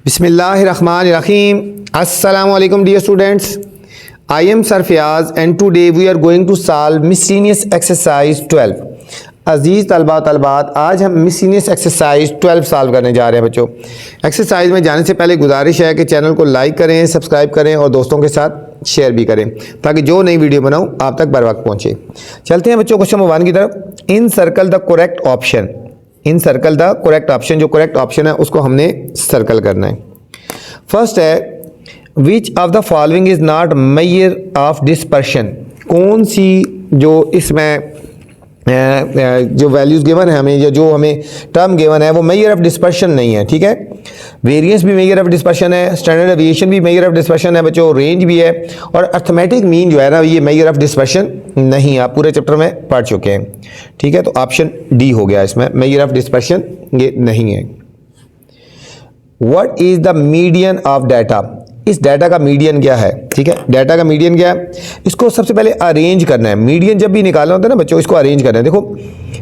Bismillahirrahmanirrahim. Assalamu alaikum dear students. I am Sarfiaz and today we are going to solve miscellaneous exercise 12. अजीज़ तलबा तलबात, आज हम miscellaneous exercise 12 solve करने जा रहे हैं बच्चों। एक्सरसाइज में जाने से पहले गुजारिश है कि चैनल को लाइक करें, सब्सक्राइब करें और दोस्तों के साथ शेयर भी करें ताकि जो नई वीडियो बनाऊं आप तक बर वक्त पहुँचे। चलते हैं बच्चों क्वेश्चन नंबर 1 की तरफ। In circle the correct option, in circle the correct option, जो करेक्ट ऑप्शन है उसको हमने सर्कल करना है। फर्स्ट है which of the following is not measure of dispersion, कौन सी जो इसमें जो वैल्यूज़ गिवन है हमें या जो हमें टर्म गिवन है वो मेजर ऑफ डिस्पर्शन नहीं है। ठीक है, वेरिएंस भी मेजर ऑफ डिस्पर्शन है, स्टैंडर्ड डेविएशन भी मेजर ऑफ डिस्पर्शन है बच्चों, रेंज भी है, और अर्थमेटिक मीन जो है ना ये मेजर ऑफ डिस्पर्शन नहीं, आप पूरे चैप्टर में पढ़ चुके हैं। ठीक है, तो ऑप्शन डी हो गया, इसमें मेजर ऑफ डिस्पर्शन ये नहीं है। What is the median of data, इस डाटा का मीडियन क्या है। ठीक है, डाटा का मीडियन क्या है, इसको सबसे पहले अरेंज करना है। मीडियन जब भी निकालना होता है ना बच्चों, इसको अरेंज करना है। देखो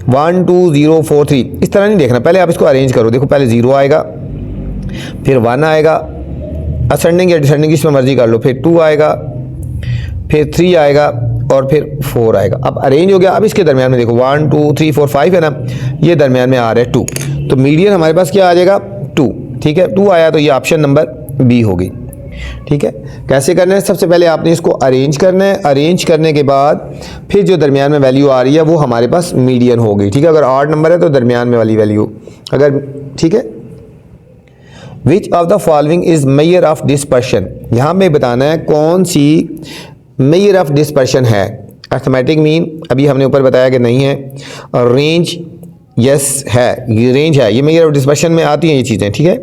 1 2 0 4 3 इस तरह नहीं देखना, पहले आप इसको अरेंज करो। देखो पहले 0 आएगा, फिर 1 आएगा, असेंडिंग या डिसेंडिंग जिसमें मर्जी कर लो, फिर 2 आएगा, फिर 3 आएगा और फिर 4 आएगा। अब अरेंज हो गया। अब इसके दरमियान में देखो 1 2 3 4 5 है ना, ये दरमियान में आ रहा है 2, तो मीडियन हमारे पास क्या आ जाएगा 2। ठीक है, 2 आया तो ये ऑप्शन नंबर बी होगी। ठीक है, कैसे करना है, सबसे पहले आपने इसको अरेंज करना है। अरेंज करने के बाद फिर जो दरमियान में वैल्यू आ रही है वो हमारे पास मीडियन होगी। ठीक है, अगर ऑड नंबर है तो दरमियान में वाली वैल्यू अगर, ठीक है। Which of the following is major of dispersion, यहाँ पे बताना है कौन सी मेजर ऑफ डिस्पर्शन है। अर्थमेटिक मीन अभी हमने ऊपर बताया कि नहीं है, और रेंज यस है, ये रेंज है, ये मेजर ऑफ डिस्पर्शन में आती हैं ये चीज़ें। ठीक है,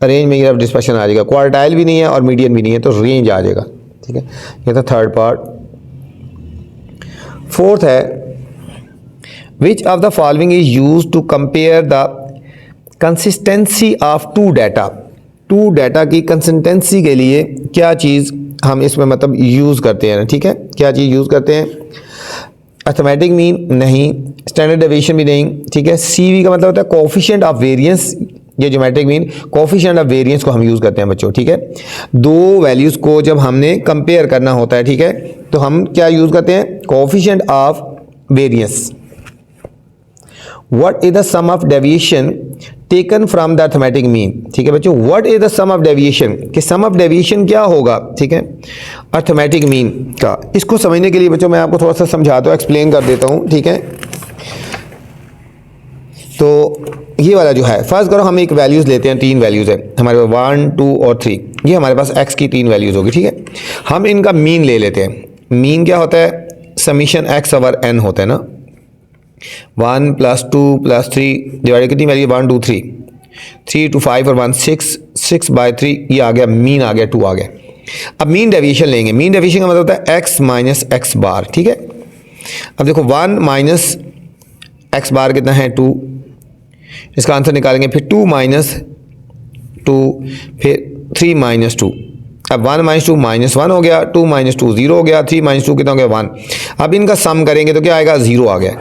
रेंज मेजर ऑफ डिस्पर्शन आ जाएगा, क्वार्टाइल भी नहीं है और मीडियन भी नहीं है, तो रेंज आ जाएगा। ठीक है, ये था थर्ड पार्ट। फोर्थ है which of the following is use to compare the consistency of two data, two data की कंसिस्टेंसी के लिए क्या चीज़ हम इसमें मतलब यूज़ करते हैं। ठीक है, क्या चीज़ यूज़ करते हैं, अर्थमेटिक मीन नहीं, स्टैंडर्ड डेविएशन भी नहीं। ठीक है, सीवी का मतलब होता है कोएफिशिएंट ऑफ वेरिएंस, ये geometric mean coefficient of variance को हम यूज़ करते हैं बच्चों। ठीक है, दो वैल्यूज़ को जब हमने कंपेयर करना होता है, ठीक है, तो हम क्या यूज़ करते हैं, coefficient of variance. What is the sum of deviation taken from the arithmetic mean. ठीक है बच्चों, what is the sum of deviation, कि सम ऑफ डेविएशन क्या होगा। ठीक है, अर्थमेटिक मीन का, इसको समझने के लिए बच्चों मैं आपको थोड़ा सा समझाता हूँ, एक्सप्लेन कर देता हूँ। ठीक है, तो ये वाला जो है, फर्स्ट करो हम एक वैल्यूज़ लेते हैं, 3 वैल्यूज़ है हमारे पास 1 2 और 3, ये हमारे पास x की 3 वैल्यूज़ होगी। ठीक है, हम इनका मीन ले लेते हैं। मीन क्या होता है, समीशन x ओवर n होता है ना, 1 + 2 + 3 डिवाइड कितनी वैल्यू 1 2 3 3 2 5 और 1 6 6/3, ये आ गया मीन, आ गया 2 आ गया। अब मीन डेविएशन लेंगे, मीन डेविएशन का मतलब होता है x माइनस x बार। ठीक है, अब देखो 1 माइनस x बार कितना है 2, इसका आंसर निकालेंगे, फिर 2 माइनस 2, फिर 3 माइनस 2। अब 1 माइनस 2 -1 हो गया, 2 माइनस 2 0 हो गया, 3 माइनस 2 कितना हो गया 1। अब इनका सम करेंगे तो क्या आएगा 0 आ गया,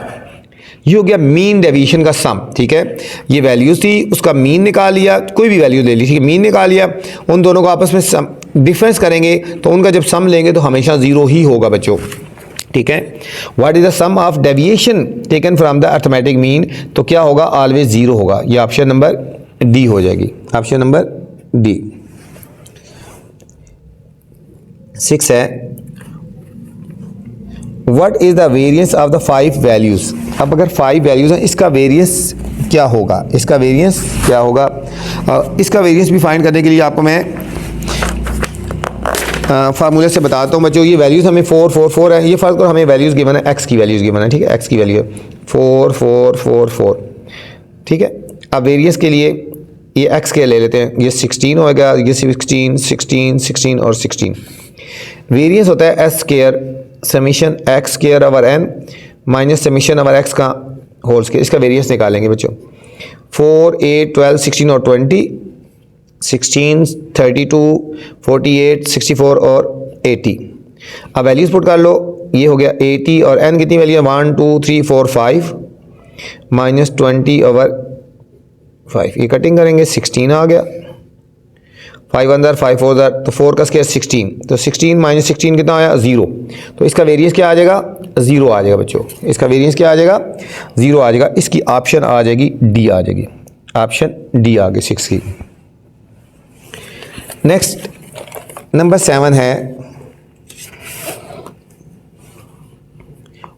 ये हो गया मीन डेविएशन का सम। ठीक है, ये वैल्यूज थी, उसका मीन निकाल लिया, कोई भी वैल्यू ले ली, ठीक है, मीन निकाल लिया, उन दोनों को आपस में सम डिफरेंस करेंगे तो उनका जब सम लेंगे तो हमेशा 0 ही होगा बच्चों। ठीक है, what is the sum of deviation taken from the arithmetic mean, तो क्या होगा, ऑलवेज 0 होगा, ये ऑप्शन नंबर डी हो जाएगी, ऑप्शन नंबर डी। 6 है what is the variance of the 5 values. अब अगर 5 वैल्यूज हैं, इसका वेरिएंस क्या होगा, इसका वेरिएंस क्या होगा। इसका वेरिएंस भी फाइंड करने के लिए आपको मैं फार्मूले से बताता हूँ बच्चों। ये वैल्यूज़ हमें 4 4 4 है, ये फर्स्ट को हमें वैल्यूज़ गिवन है, x की वैल्यूज़ गिवन है। ठीक है, x की वैल्यू है 4 4 4 4। ठीक है, अब वेरिएंस के लिए ये x के ले लेते हैं, ये 16 होगा, ये 16 16 16 और 16। वेरिएंस होता है s square summation x square over n minus summation over x का होल स्क्वायर, इसका वेरिएंस निकालेंगे बच्चों। 4 8 12 16 और 20, 16 32 48 64 और 80। अब वैल्यूज पुट कर लो, ये हो गया 80 और n कितनी वैल्यू है 1 2 3 4 5 -20 ओवर 5, ये कटिंग करेंगे 16 आ गया। 5 1 5 4 तो 4 का स्क्वायर 16, तो 16 माइनस 16 कितना आया 0, तो इसका वेरिएंस क्या आ जाएगा 0 आ जाएगा बच्चों, इसका वेरिएंस क्या आ जाएगा 0 आ जाएगा। इसकी ऑप्शन आ जाएगी डी आ जाएगी, ऑप्शन डी आ गई 6 की। नेक्स्ट नंबर 7 है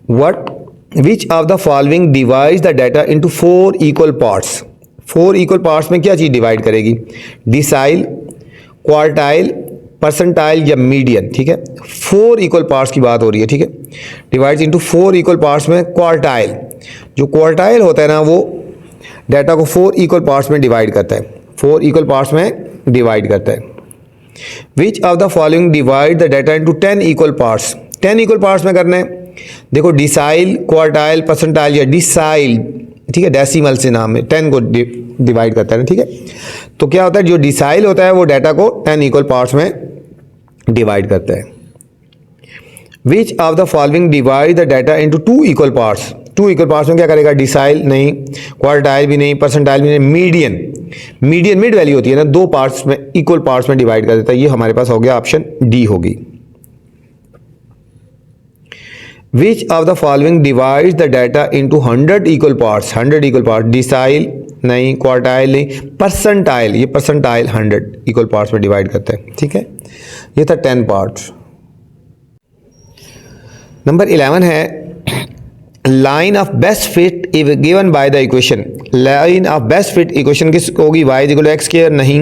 what which of the following divides the data into 4 equal parts. 4 equal parts में क्या चीज़ डिवाइड करेगी, डिसाइल, क्वार्टाइल, परसेंटाइल या मीडियन। ठीक है, 4 इक्वल पार्ट्स की बात हो रही है। ठीक है, डिवाइड्स इनटू 4 इक्वल पार्ट्स में क्वार्टाइल, जो क्वार्टाइल होता है ना वो डाटा को 4 इक्वल पार्ट्स में डिवाइड करता है, 4 इक्वल पार्ट्स में डिवाइड करता है। Which of the following divide the data into 10 equal parts. 10 equal parts में करना है, देखो डिसाइल, क्वार्टाइल, परसेंटाइल या डिसाइल। ठीक है, डेसिमल से नाम है, 10 को डिवाइड करता है ना। ठीक है, तो क्या होता है जो डिसाइल होता है वो डाटा को 10 इक्वल पार्ट्स में डिवाइड करता है। Which of the following divide the data into 2 equal parts. 2 equal parts में क्या करेगा, डिसाइल नहीं, क्वार्टाइल भी नहीं, परसेंटाइल भी नहीं, मीडियन। मीडियन मिड वैल्यू होती है ना, 2 पार्ट्स में इक्वल पार्ट्स में डिवाइड कर देता है। ये हमारे पास हो गया ऑप्शन डी होगी। Which of the following divides the data into 100 equal parts? 100 equal parts, decile नहीं, क्वार्टाइल नहीं, परसेंटाइल, ये परसेंटाइल 100 इक्वल पार्ट्स में डिवाइड करते हैं। ठीक है, ये था 10 पार्ट्स। नंबर 11 है line of best fit if given by the equation. Line of best fit equation किस होगी, y equal to X square नहीं,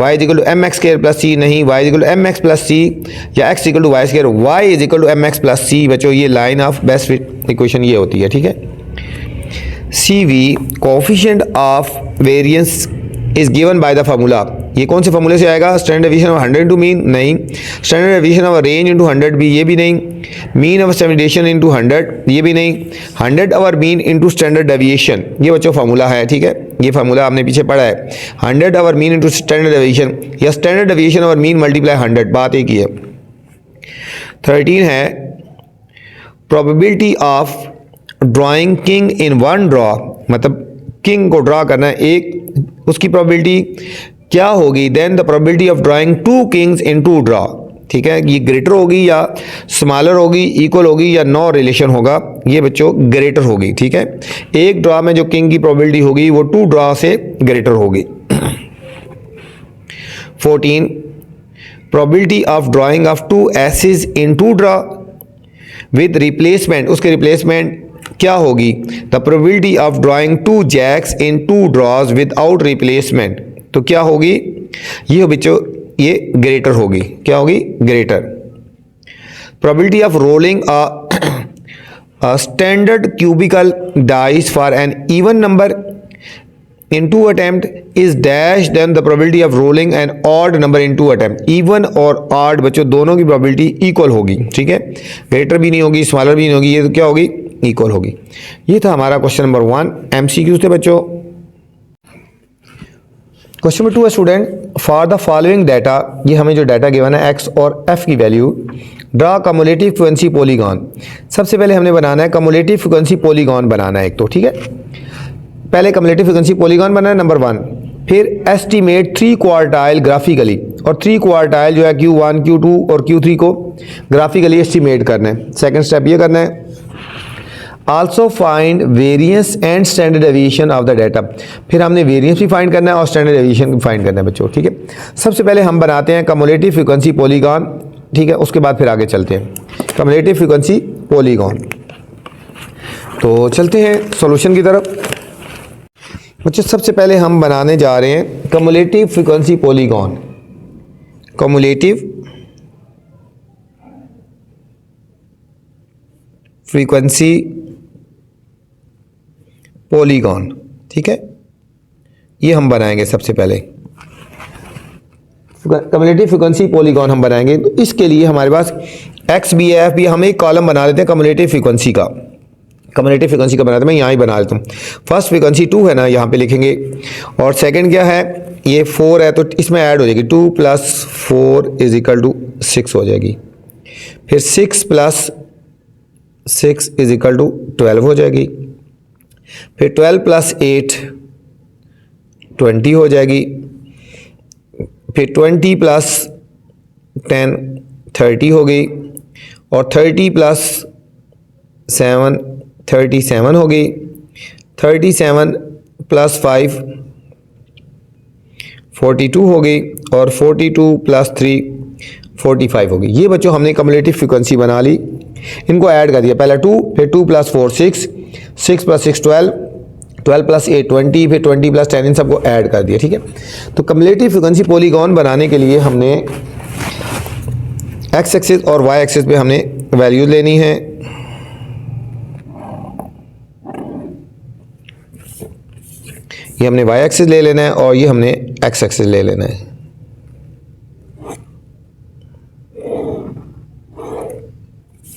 y equal to M X square plus C नहीं, y equal to M X plus C या x equal to Y square, y is equal to M X plus C. बच्चों ये line of best fit equation ये होती है। ठीक है, C we coefficient of variance is given by the formula. ये कौन से फार्मूले से आएगा, standard deviation of 100 into mean नहीं, standard deviation of range into 100 भी ये भी नहीं, मीन ऑफ स्टैंडर्डेशन इंटू 100 ये भी नहीं, 100 our mean into standard deviation ये बच्चों फार्मूला है। ठीक है, ये फार्मूला आपने पीछे पढ़ा है, 100 our mean into standard deviation या standard deviation our mean multiply 100, बात एक ही है। 13 है probability of drawing king in one draw, मतलब किंग को ड्रा करना है एक, उसकी प्रोबेबिलिटी क्या होगी, then the probability of drawing 2 kings in 2 draw. ठीक है, ये ग्रेटर होगी या स्मॉलर होगी, इक्वल होगी या नो रिलेशन होगा, ये बच्चों ग्रेटर होगी। ठीक है, एक ड्रॉ में जो किंग की प्रोबेबिलिटी होगी वो 2 ड्रॉ से ग्रेटर होगी। 14 probability of drawing of 2 aces in 2 draw with replacement, उसके रिप्लेसमेंट क्या होगी, the probability of drawing 2 jacks in 2 draws without replacement, तो क्या होगी ये बच्चों ये ग्रेटर होगी, क्या होगी greater. Probability of rolling a standard cubical dice for an even number in 2 attempt is dash, then the probability of rolling an odd number in 2 attempt। Even और odd बच्चों दोनों की probability इक्वल होगी। ठीक है, ग्रेटर भी नहीं होगी, स्मॉलर भी नहीं होगी, ये तो क्या होगी इक्वल होगी। ये था हमारा क्वेश्चन नंबर 1 MCQ थे बच्चों। क्वेश्चन नंबर 2 है student for the following data, ये हमें जो डाटा गिवन है x और f की value, draw cumulative frequency polygon. सबसे पहले हमने बनाना है कम्युलेटिव फ्रीक्वेंसी पॉलीगॉन बनाना है एक, तो ठीक है पहले कम्युलेटिव फ्रीक्वेंसी पॉलीगॉन बनाना है नंबर 1, फिर एस्टीमेट 3 क्वार्टाइल ग्राफिकली, और 3 क्वार्टाइल जो है Q1 Q2 और Q3 को ग्राफिकली एस्टीमेट करना है। सेकंड स्टेप ये करना है also find variance and standard deviation of the data, फिर हमने वेरिएंस भी फाइंड करना है और स्टैंडर्ड डेविएशन भी फाइंड करना है बच्चों। ठीक है, सबसे पहले हम बनाते हैं कम्युलेटिव फ्रीक्वेंसी पॉलीगॉन। ठीक है, उसके बाद फिर आगे चलते हैं कम्युलेटिव फ्रीक्वेंसी पॉलीगॉन। तो चलते हैं सॉल्यूशन की तरफ बच्चों। सबसे पहले हम बनाने जा रहे हैं cumulative frequency polygon. Cumulative frequency polygon, ठीक है, ये हम बनाएंगे सबसे पहले कम्युलेटिव फ्रीक्वेंसी पॉलीगॉन हम बनाएंगे। तो इसके लिए हमारे पास एक्स बी एफ बी, हम एक कॉलम बना लेते हैं कम्युलेटिव फ्रीक्वेंसी का। कम्युलेटिव फ्रीक्वेंसी का बनाते हैं, मैं यहाँ ही बना लेता हूँ। फर्स्ट फ्रीक्वेंसी 2 है ना, यहाँ पे लिखेंगे, और सेकंड क्या है ये 4 है, तो इसमें ऐड हो जाएगी 2 + 4 = 6 हो जाएगी। फिर 6 + 6 = 12 हो जाएगी। फिर 12 + 8 20 हो जाएगी। फिर 20 प्लस 10 30 हो गई, और 30 प्लस 7 37 हो गई, 37 प्लस 5 42 हो गई, और 42 प्लस 3 45 हो गई। ये बच्चों हमने कम्युलेटिव फ्रीक्वेंसी बना ली, इनको ऐड कर दिया। पहला 2, फिर 2 प्लस 4 6, 6 प्लस 6 12, 12 प्लस 8 20, फिर 20 प्लस 10, इन सबको ऐड कर दिया। ठीक है, तो कम्युलेटिव फ्रीक्वेंसी पॉलीगॉन बनाने के लिए हमने एक्स एक्सिस और वाई एक्सिस पे हमने वैल्यूज लेनी है। ये हमने वाई एक्सिस ले लेना है और ये हमने एक्स एक्सिस ले लेना है।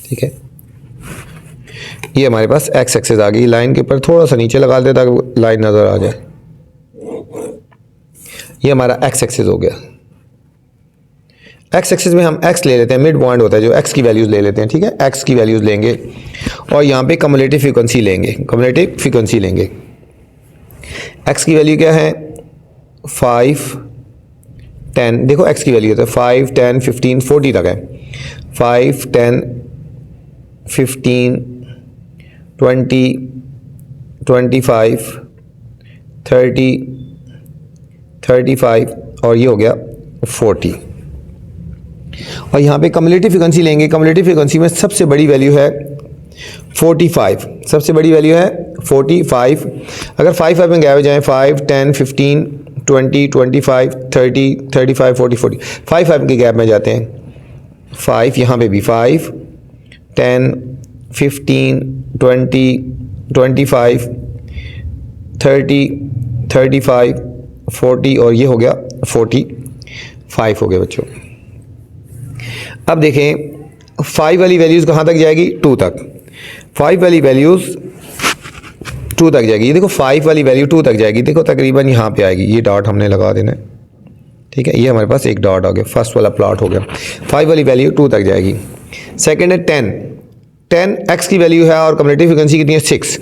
ठीक है, ये हमारे पास एक्स एक्सिस आ गई। लाइन के ऊपर थोड़ा सा नीचे लगा देता ताकि लाइन नज़र आ जाए। ये हमारा एक्स एक्सिस हो गया। एक्स एक्सिस में हम एक्स ले लेते हैं, मिड पॉइंट होता है जो एक्स की वैल्यूज़ ले लेते हैं। ठीक है, एक्स की वैल्यूज़ लेंगे और यहाँ पे कम्युलेटिव फ्रीक्वेंसी लेंगे, कम्युलेटिव फ्रीक्वेंसी लेंगे। एक्स की वैल्यू क्या है 5 10, देखो एक्स की वैल्यू है 5 10 15 40 तक है। 5 10 15 20 25 30 35 और ये हो गया 40। और यहाँ पे कम्युलेटिव फ्रीक्वेंसी लेंगे। कम्युलेटिव फ्रीक्वेंसी में सबसे बड़ी वैल्यू है 45, सबसे बड़ी वैल्यू है 45। अगर 5 5 में गए हो जाएँ 5 10 15 20 25 30 35 40 40, 5 5 के गैप में जाते हैं। 5 यहाँ पे भी 5 10 15 20 25 30 35 40 और ये हो गया 45 हो गया बच्चों। अब देखें 5 वाली वैल्यूज़ कहाँ तक जाएगी 2 तक। 5 वाली वैल्यूज़ 2 तक जाएगी। ये देखो 5 वाली वैल्यू 2 तक जाएगी, देखो तकरीबन यहाँ पे आएगी। ये डॉट हमने लगा देना है। ठीक है, ये हमारे पास एक डॉट आ गया, फर्स्ट वाला प्लॉट हो गया। 5 वाली वैल्यू 2 तक जाएगी। सेकंड है 10 एक्स की वैल्यू है और कम्युलेटिव फ्रीक्वेंसी कितनी है 6।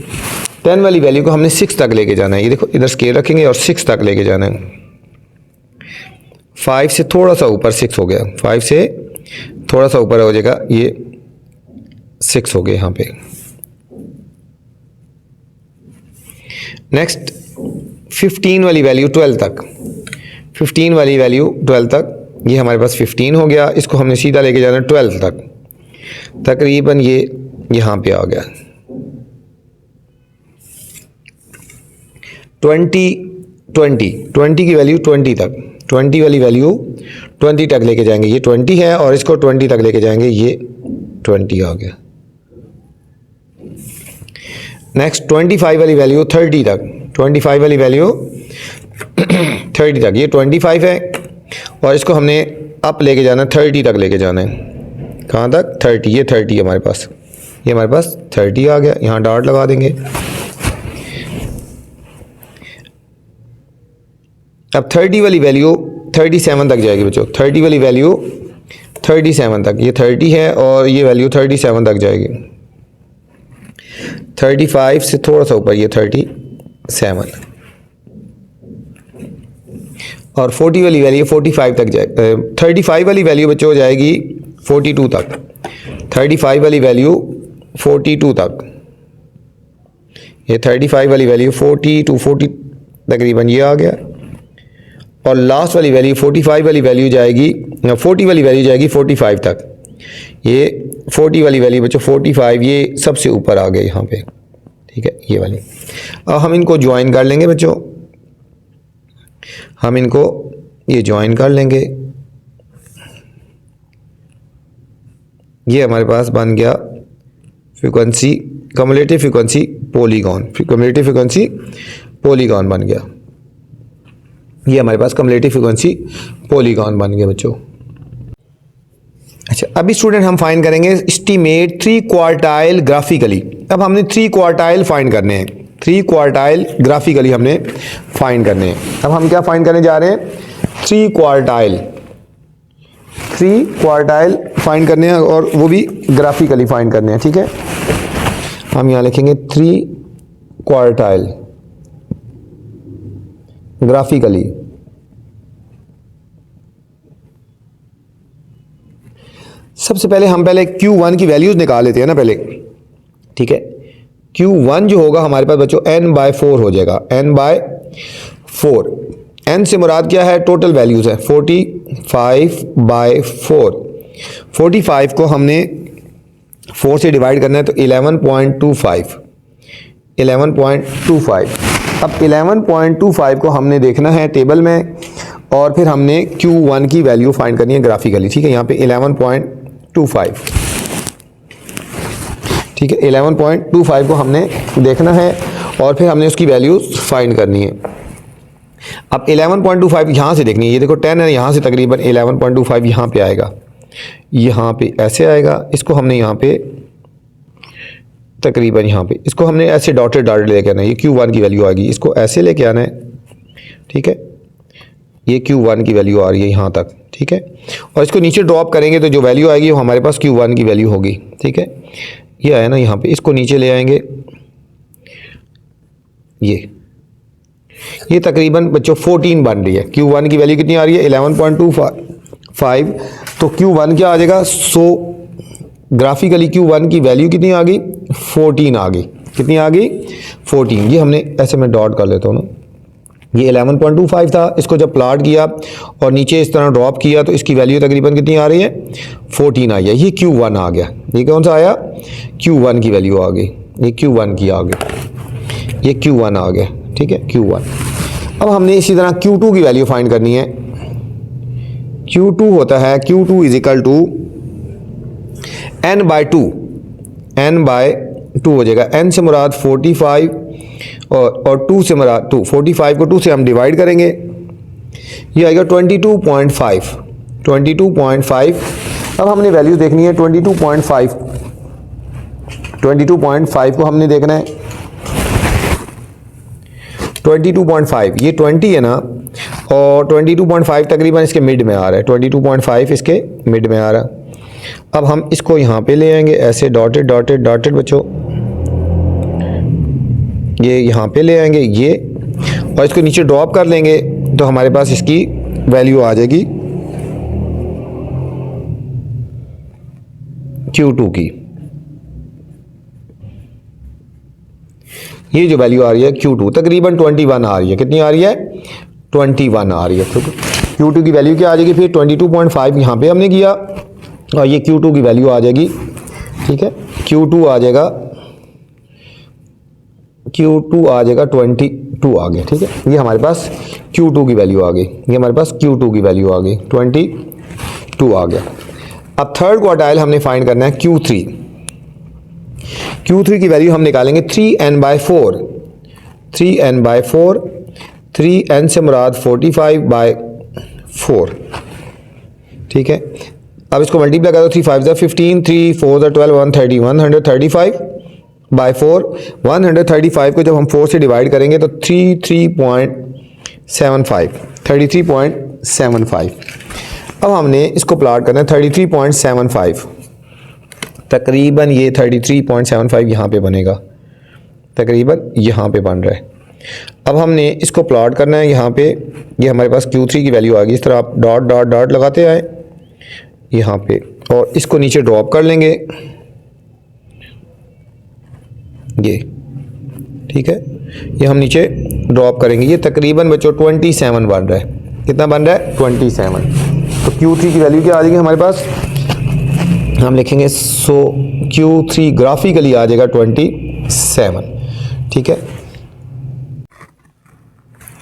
10 वाली वैल्यू को हमने 6 तक लेके जाना है। ये देखो इधर स्केल रखेंगे और 6 तक लेके जाना है। 5 से थोड़ा सा ऊपर 6 हो गया, 5 से थोड़ा सा ऊपर हो जाएगा, ये 6 हो गए यहाँ पे। नेक्स्ट 15 वाली वैल्यू 12 तक, 15 वाली वैल्यू 12 तक, ये हमारे पास 15 हो गया। इसको हमने सीधा लेके जाना है 12 तक, तकरीबन ये यहाँ पे आ गया। 20 की वैल्यू 20 तक, 20 वाली वैल्यू 20 तक लेके जाएंगे। ये 20 है और इसको 20 तक लेके जाएंगे, ये 20 आ गया। नेक्स्ट 25 वाली वैल्यू 30 तक, 25 वाली वैल्यू 30 तक, ये 25 है और इसको हमने अप लेके जाना है, 30 तक लेके जाना है। कहाँ तक 30, ये 30 है हमारे पास, ये हमारे पास 30 आ गया। यहाँ डॉट लगा देंगे। अब 30 वाली वैल्यू 37 तक जाएगी बच्चों। 30 वाली वैल्यू 37 तक, ये 30 है और ये वैल्यू 37 तक जाएगी। 35 से थोड़ा सा ऊपर ये 37 और 40 वाली वैल्यू 45 तक जाए। 35 वाली वैल्यू बच्चों हो जाएगी 42 तक। 35 वाली वैल्यू 42 तक, ये 35 वाली वैल्यू 40 तकरीबन ये आ गया। और लास्ट वाली वैल्यू 45 वाली वैल्यू जाएगी, 40 वाली वैल्यू जाएगी 45 तक। ये 40 वाली वैल्यू बच्चों 45, ये सबसे ऊपर आ गए यहाँ पे। ठीक है, ये वाली। अब हम इनको ज्वाइन कर लेंगे बच्चों, हम इनको ये ज्वाइन कर लेंगे। ये हमारे पास बन गया frequency, cumulative frequency polygon. Cumulative frequency polygon बन गया। ये हमारे पास कम्युलेटिव फ्रीक्वेंसी पॉलीगॉन बन गया बच्चों। अच्छा, अभी स्टूडेंट हम फाइंड करेंगे एस्टीमेट 3 क्वार्टाइल ग्राफिकली। अब हमने 3 क्वार्टाइल फाइंड करने हैं, 3 क्वार्टाइल ग्राफिकली हमने फाइंड करने हैं। अब हम क्या फाइंड करने जा रहे हैं 3 क्वार्टाइल फाइंड करने हैं और वो भी ग्राफिकली फाइंड करने हैं। ठीक है, हम यहाँ लिखेंगे 3 क्वार्टाइल ग्राफिकली। सबसे पहले हम पहले Q1 की वैल्यूज़ निकाल लेते हैं ना पहले, ठीक है। Q1 जो होगा हमारे पास बच्चों n/4 हो जाएगा, n/4। n से मुराद क्या है, टोटल वैल्यूज़ है 45/4। 45 को हमने 4 से डिवाइड करना है तो 11.25। अब 11.25 को हमने देखना है टेबल में और फिर हमने Q1 की वैल्यू फाइंड करनी है ग्राफिकली, ठीक है। यहाँ पे 11.25, ठीक है। 11.25 को हमने देखना है और फिर हमने उसकी वैल्यू फाइंड करनी है। अब 11.25 यहाँ से देखनी है, ये देखो 10 है, यहाँ से तकरीबन 11.25 यहाँ पे आएगा, यहाँ पे ऐसे आएगा। इसको हमने यहाँ पे तकरीबन यहाँ पे इसको हमने ऐसे डॉटेड लेके आना है, ये Q1 की वैल्यू आ गई, इसको ऐसे लेके आना है, ठीक है। ये Q1 की वैल्यू आ रही है यहाँ तक, ठीक है। और इसको नीचे ड्रॉप करेंगे तो जो वैल्यू आएगी वो हमारे पास Q1 की वैल्यू होगी, ठीक है। ये आया ना यहाँ पे, इसको नीचे ले आएंगे, ये तकरीबन बच्चों 14 बन रही है। Q1 की वैल्यू कितनी आ रही है, 11.25, तो Q1 क्या आ जाएगा, ग्राफिकली Q1 की वैल्यू कितनी आ गई, 14 आ गई। कितनी आ गई, 14। ये हमने ऐसे में डॉट कर लेता हूँ ना, ये 11.25 था, इसको जब प्लाट किया और नीचे इस तरह ड्रॉप किया तो इसकी वैल्यू तकरीबन कितनी आ रही है, 14 आई है। ये Q1 आ गया, ये कौन सा आया, Q1 की वैल्यू आ गई, ये Q1 की आ गई, ये Q1 आ गया, ठीक है, Q1। अब हमने इसी तरह Q2 की वैल्यू फाइंड करनी है। Q2 होता है, Q2 is equal to n/2, n/2 हो जाएगा। n से मुराद 45 और 2 से मुराद 2, 45 को 2 से हम डिवाइड करेंगे, ये आएगा 22.5, 22.5। अब हमने वैल्यू देखनी है 22.5, 22.5 को हमने देखना है, 22.5, ये 20 है ना, और 22.5 तकरीबन इसके मिड में आ रहा है, 22.5 इसके मिड में आ रहा है। अब हम इसको यहाँ पे ले आएंगे ऐसे डॉटेड बच्चों, ये यहाँ पे ले आएंगे ये, और इसको नीचे ड्रॉप कर लेंगे तो हमारे पास इसकी वैल्यू आ जाएगी Q2 की। ये जो वैल्यू आ रही है Q2 तकरीबन 21 आ रही है। कितनी आ रही है, 21 आ रही है। तो Q2 की वैल्यू क्या आ जाएगी, फिर 22.5 यहाँ पे हमने किया और ये Q2 की वैल्यू आ जाएगी, ठीक है। Q2 आ जाएगा 22 आ गया, ठीक है। ये हमारे पास Q2 की वैल्यू आ गई, ये हमारे पास Q2 की वैल्यू आ गई, 22 आ गया। अब थर्ड क्वार्टाइल हमने फाइंड करना है Q3। Q3 की वैल्यू हम निकालेंगे 3n/4, 3n/4, 3n से मुराद 45/4, ठीक है। अब इसको मल्टीप्लाई करो, 3 5 15, 3 4 12, 130, 135/4। 135 को जब हम 4 से डिवाइड करेंगे तो 33.75। अब हमने इसको प्लाट करना है 33.75, तकरीबन ये 33.75 यहाँ पे बनेगा, तकरीबन यहाँ पे बन रहा है। अब हमने इसको प्लॉट करना है यहाँ पे, ये हमारे पास Q3 की वैल्यू आ गई। इस तरह आप डॉट डॉट डॉट लगाते आए यहाँ पे और इसको नीचे ड्रॉप कर लेंगे, ये ठीक है, ये हम नीचे ड्रॉप करेंगे। ये तकरीबन बच्चों 27 बन रहा है। कितना बन रहा है, 27। तो Q3 की वैल्यू क्या आ जाएगी हमारे पास, हम लिखेंगे सो Q3 ग्राफिकली आ जाएगा 27, ठीक है।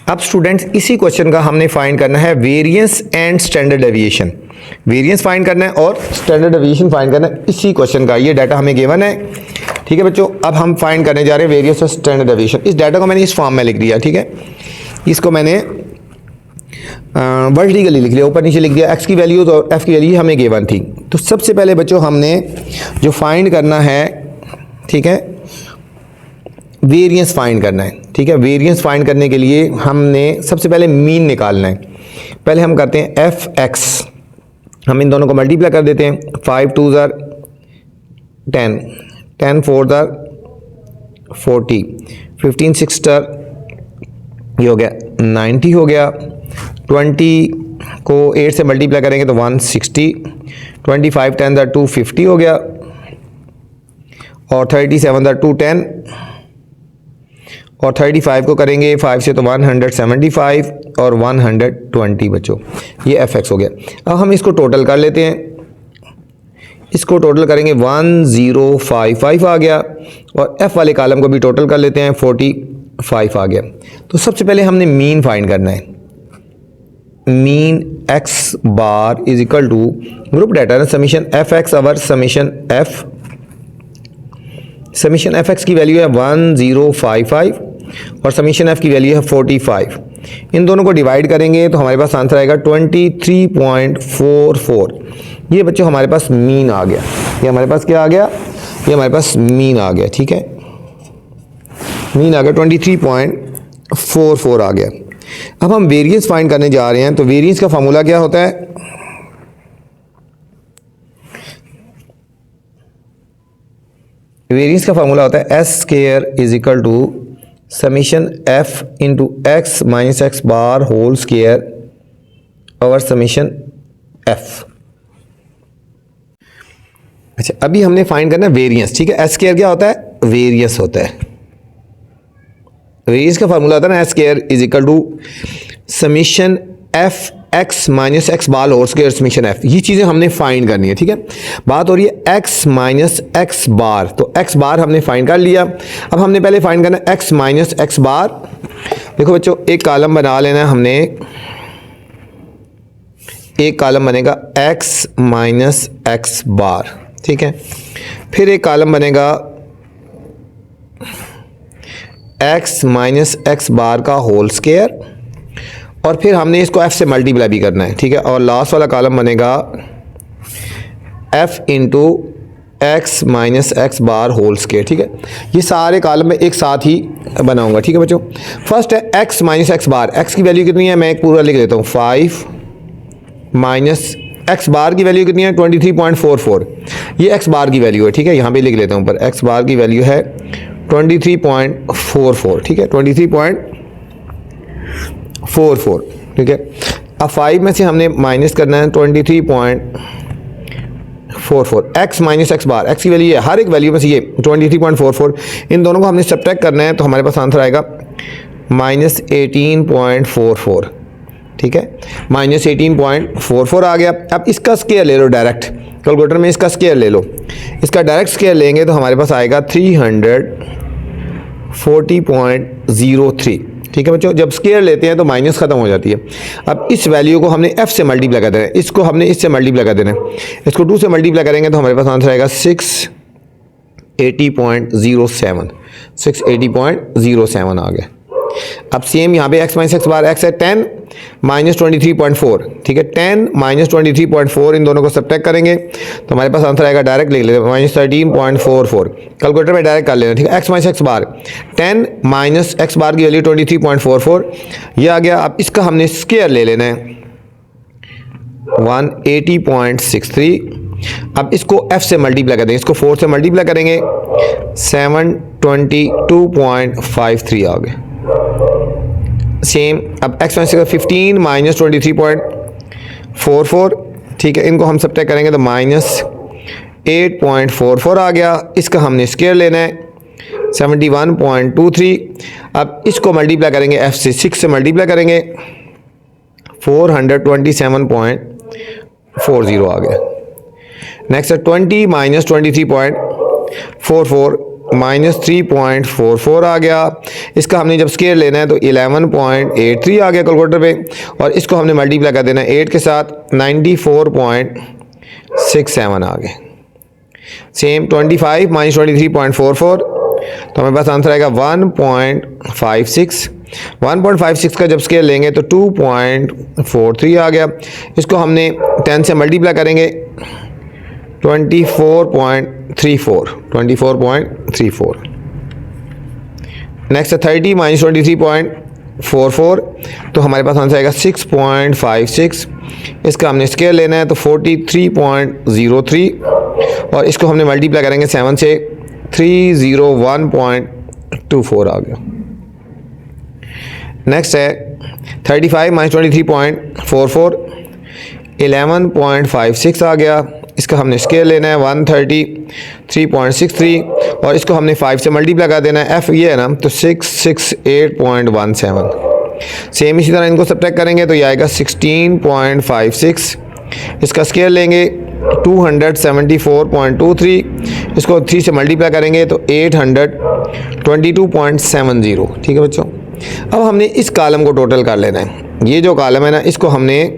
अब स्टूडेंट्स इसी क्वेश्चन का हमने फाइंड करना है variance and standard deviation. Variance find करना है और स्टैंडर्ड डेविएशन फाइंड करना है इसी क्वेश्चन का। ये डाटा हमें गिवन है, ठीक है बच्चों। अब हम फाइंड करने जा रहे हैं वेरिएंस और स्टैंडर्ड डेविएशन। इस डाटा को मैंने इस फॉर्म में लिख दिया, ठीक है। इसको मैंने वर्टिकली लिख लिया, ऊपर नीचे लिख दिया। एक्स की वैल्यूज और एफ की वैल्यू हमें गिवन थी। तो सबसे पहले बच्चों हमने जो फाइंड करना है, ठीक है, वेरिएंस फाइंड करना है, ठीक है। वेरिएंस फाइंड करने के लिए हमने सबसे पहले मीन निकालना है। पहले हम करते हैं एफ एक्स, हम इन दोनों को मल्टीप्लाई कर देते हैं। 5 2 10, 10 4 40, 15 6 ये हो गया 90 हो गया, 20 को 8 से मल्टीप्लाई करेंगे तो 160, 25 10 दा 250 हो गया, और 37 दा 210, और 35 को करेंगे 5 से तो 175 और 120 बच्चों, ये fx हो गया। अब हम इसको टोटल कर लेते हैं, इसको टोटल करेंगे 1055 आ गया, और f वाले कॉलम को भी टोटल कर लेते हैं 45 आ गया। तो सबसे पहले हमने मीन फाइंड करना है, mean x bar is equal to group data ना summation fx over summation fx की वैल्यू है 1055 और समीशन f की वैल्यू है 45। इन दोनों को डिवाइड करेंगे तो हमारे पास आंसर आएगा 23.44। ये बच्चों हमारे पास मीन आ गया, ये हमारे पास क्या आ गया, ये हमारे पास मीन आ गया। ठीक है, मीन आ गया 23.44 आ गया। अब हम वेरिएंस फाइंड करने जा रहे हैं, तो वेरिएंस का फार्मूला क्या होता है, वेरिएंस का फार्मूला होता है S square is equal to summation F into X minus X bar whole square over summation F. अच्छा, अभी हमने फाइंड करना है वेरिएंस। ठीक है, एस स्क्वायर क्या होता है, वेरिएंस होता है। वेरिएंस का फार्मूला होता है ना S square is equal to summation F X minus X bar whole square summation F. ये चीज़ें हमने फाइंड करनी है। ठीक है, बात हो रही है एक्स माइनस एक्स बार, तो एक्स बार हमने फाइंड कर लिया। अब हमने पहले फाइंड करना है एक्स माइनस एक्स बार। देखो बच्चों, एक कॉलम बना लेना है हमने, एक कॉलम बनेगा एक्स माइनस एक्स बार। ठीक है, फिर एक कॉलम बनेगा एक्स माइनस एक्स बार का होल स्क्वायर, और फिर हमने इसको f से मल्टीप्लाई भी करना है। ठीक है, और लास्ट वाला कॉलम बनेगा f into X minus X bar whole square. ठीक है, ये सारे कॉलम में एक साथ ही बनाऊंगा। ठीक है बच्चों, फर्स्ट है x माइनस एक्स बार। x की वैल्यू कितनी है, मैं एक पूरा लिख देता हूँ 5 माइनस एक्स बार की वैल्यू कितनी है 23.44। ये x बार की वैल्यू है। ठीक है, यहाँ पे लिख लेता हूँ पर x बार की वैल्यू है 23.44। ठीक है, 23.44। ठीक है, अब 5 में से हमने माइनस करना है 23.44। x माइनस एक्स बार, x की वैल्यू है हर एक वैल्यू में से ये 23.44, इन दोनों को हमने सब्ट्रैक्ट करना है, तो हमारे पास आंसर आएगा माइनस 18.44। ठीक है, माइनस 18.44 आ गया। अब इसका स्क्वायर ले लो डायरेक्ट, कैलकुलेटर में इसका स्क्वायर ले लो, इसका डायरेक्ट स्क्वायर लेंगे तो हमारे पास आएगा 340.03। ठीक है बच्चों, जब स्क्वायर लेते हैं तो माइनस खत्म हो जाती है। अब इस वैल्यू को हमने f से मल्टीप्लाई कर देना है, इसको हमने इससे मल्टीप्लाई कर देना है, इसको 2 से मल्टीप्लाई करेंगे तो हमारे पास आंसर आएगा 680.07। 680.07 आ गया। अब सेम यहाँ पे x माइनस एक्स बार, x है 10 माइनस 23.4। ठीक है, 10 माइनस 23.4, इन दोनों को सब्ट्रैक्ट करेंगे तो हमारे पास आंसर आएगा, डायरेक्ट लिख लेते हैं माइनस 13.44। कैलकुलेटर में डायरेक्ट कर लेना। ठीक है, x माइनस एक्स बार 10 माइनस एक्स बार की वैल्यू 23.44 ये आ गया। अब इसका हमने स्क्वायर ले लेना है 180.63। अब इसको f से मल्टीप्लाई कर देंगे, इसको 4 से मल्टीप्लाई करेंगे 722.53 आ गए। सेम अब x माइनस 15 माइनस 23.44। ठीक है, इनको हम सब्ट्रैक्ट करेंगे तो माइनस 8.44 आ गया। इसका हमने स्क्वायर लेना है 71.23। अब इसको मल्टीप्लाई करेंगे f से, 6 से मल्टीप्लाई करेंगे 427.40 आ गया। नेक्स्ट है 20 माइनस 23.44 माइनस 3.44 आ गया। इसका हमने जब स्क्वायर लेना है तो 11.83 आ गया कैलकुलेटर पे, और इसको हमने मल्टीप्लाई कर देना है 8 के साथ 94.67 आ गया। सेम 25 माइनस 23.44, तो हमारे पास आंसर आएगा 1.56। 1.56 का जब स्केल लेंगे तो 2.43 आ गया। इसको हमने 10 से मल्टीप्लाई करेंगे 24.34। नेक्स्ट है 30 माइनस 23.44, तो हमारे पास आंसर आएगा 6.56। इसका हमने स्केल लेना है तो 43.03, और इसको हमने मल्टीप्लाई करेंगे 7 से 301.24 आ गया। नेक्स्ट है 35 माइनस 23.44, 11.56 आ गया। इसका हमने स्केयर लेना है 133.63 और इसको हमने 5 से मल्टीप्लाई कर देना है। एफ ये है ना, तो 668.17। सेम इसी तरह इनको सब्ट्रैक्ट करेंगे तो ये आएगा 16.56। इसका स्केयर लेंगे 274.23, इसको 3 से मल्टीप्लाई करेंगे तो 822.70। ठीक है बच्चों, अब हमने इस कॉलम को टोटल कर लेना है। ये जो कॉलम है ना, इसको हमने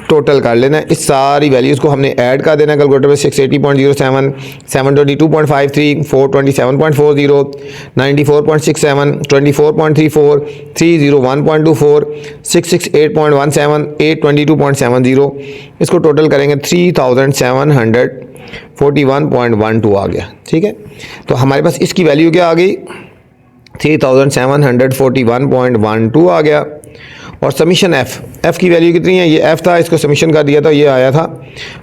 टोटल कर लेना है। इस सारी वैल्यूज़ को हमने ऐड कर देना है कैलकुलेटर में। 680.07, 722.53, 427.40, 94.67, 24.34, 301.24, 668.17, 822.70। इसको टोटल करेंगे 3741.12 आ गया। ठीक है, तो हमारे पास इसकी वैल्यू क्या आ गई, 3741.12 आ गया। और समीशन एफ़ की वैल्यू कितनी है, ये एफ़ था, इसको समीशन कर दिया था, ये आया था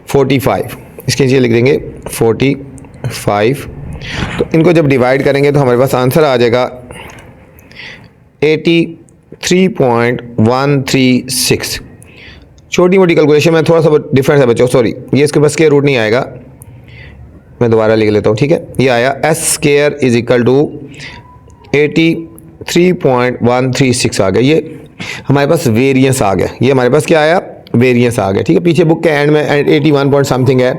45। इसके नीचे लिख देंगे 45। तो इनको जब डिवाइड करेंगे तो हमारे पास आंसर आ जाएगा 83.136। छोटी मोटी कैलकुलेशन में थोड़ा सा डिफरेंस है बच्चों, सॉरी, ये इसके पास स्क्वायर रूट नहीं आएगा, मैं दोबारा लिख लेता हूँ। ठीक है, ये आया S square is equal to 83.136 आ गया। ये हमारे पास वेरिएंस आ गया, ये हमारे पास क्या आया, वेरिएंस आ गया। ठीक है, पीछे बुक के एंड में 81 पॉइंट समथिंग है,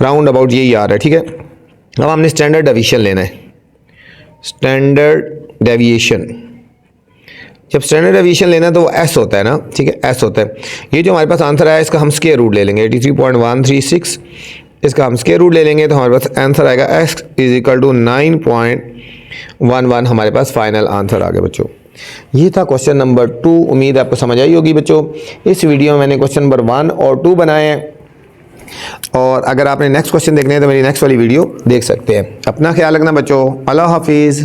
राउंड अबाउट यही आ रहा है। ठीक है, अब हमने स्टैंडर्ड डेविएशन लेना है। स्टैंडर्ड डेविएशन, जब स्टैंडर्ड डेविएशन लेना है तो वो एस होता है ना। ठीक है, एस होता है। ये जो हमारे पास आंसर आया इसका हम स्क्वायर रूट ले लेंगे 83.136, इसका हम स्क्वायर रूट ले लेंगे तो हमारे पास आंसर आएगा एस इज इक्वल टू 9.11। हमारे पास फाइनल आंसर आ गया बच्चों। ये था क्वेश्चन नंबर 2। उम्मीद आपको समझ आई होगी बच्चों। इस वीडियो में मैंने क्वेश्चन नंबर 1 और 2 बनाए हैं, और अगर आपने नेक्स्ट क्वेश्चन देखने हैं तो मेरी नेक्स्ट वाली वीडियो देख सकते हैं। अपना ख्याल रखना बच्चों। अल्लाह हाफिज़।